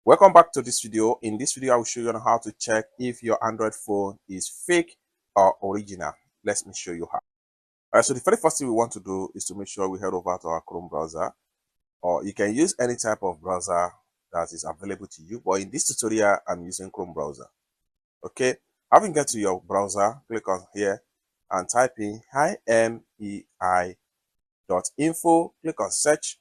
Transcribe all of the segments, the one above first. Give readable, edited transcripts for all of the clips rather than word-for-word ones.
Welcome back to this video. In this video, I will show you on how to check if your Android phone is fake or original. Let me show you how. Alright, so the very first thing we want to do is to make sure we head over to our Chrome browser, or you can use any type of browser that is available to you. But in this tutorial, I'm using Chrome browser. Okay, having get to your browser, click on here and type in IMEI.info. Click on search.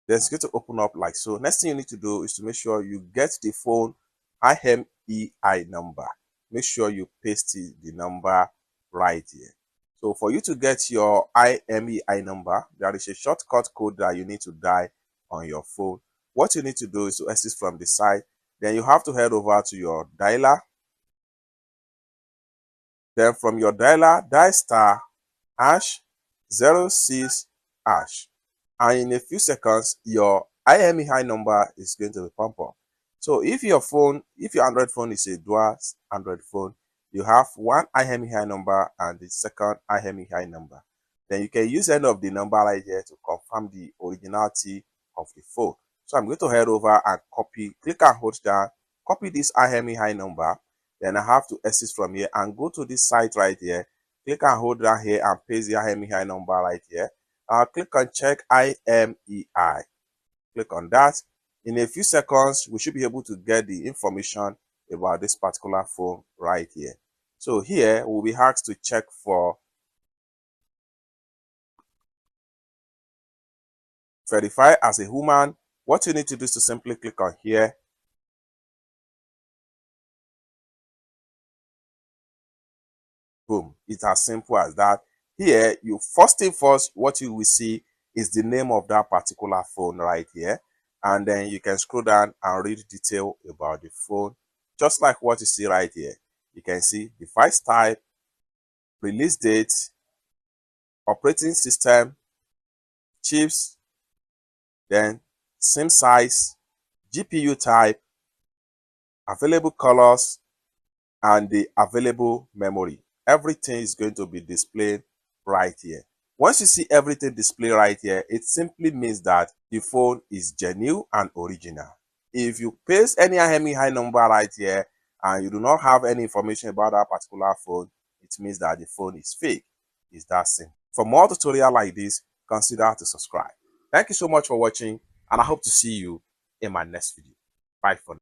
Then it's going to open up like so. Next thing you need to do is to make sure you get the phone IMEI number. Make sure you paste the number right here. So for you to get your IMEI number, there is a shortcut code that you need to dial on your phone. What you need to do is to exit from the site. Then you have to head over to your dialer. Then from your dialer, dial star #06#. And in a few seconds, your IMEI number is going to be pumped up. So if your Android phone is a dual Android phone, you have one IMEI number and the second IMEI number. Then you can use any of the number right here to confirm the originality of the phone. So I'm going to head over and click and hold down, copy this IMEI number. Then I have to exit from here and go to this site right here. Click and hold down here and paste the IMEI number right here. Click on check IMEI. Click on that. In a few seconds, we should be able to get the information about this particular phone right here. So here, we'll be asked to check for verify as a human. What you need to do is to simply click on here. Boom. It's as simple as that. Here, first thing first, what you will see is the name of that particular phone right here. And then you can scroll down and read detail about the phone, just like what you see right here. You can see device type, release date, operating system, chips, then SIM size, GPU type, available colors, and the available memory. Everything is going to be displayed right here. Once you see everything displayed right here, it simply means that the phone is genuine and original. If you paste any IMEI number right here and you do not have any information about that particular phone, it means that the phone is fake. It's that simple. For more tutorials like this, consider to subscribe. Thank you so much for watching, and I hope to see you in my next video. Bye for now.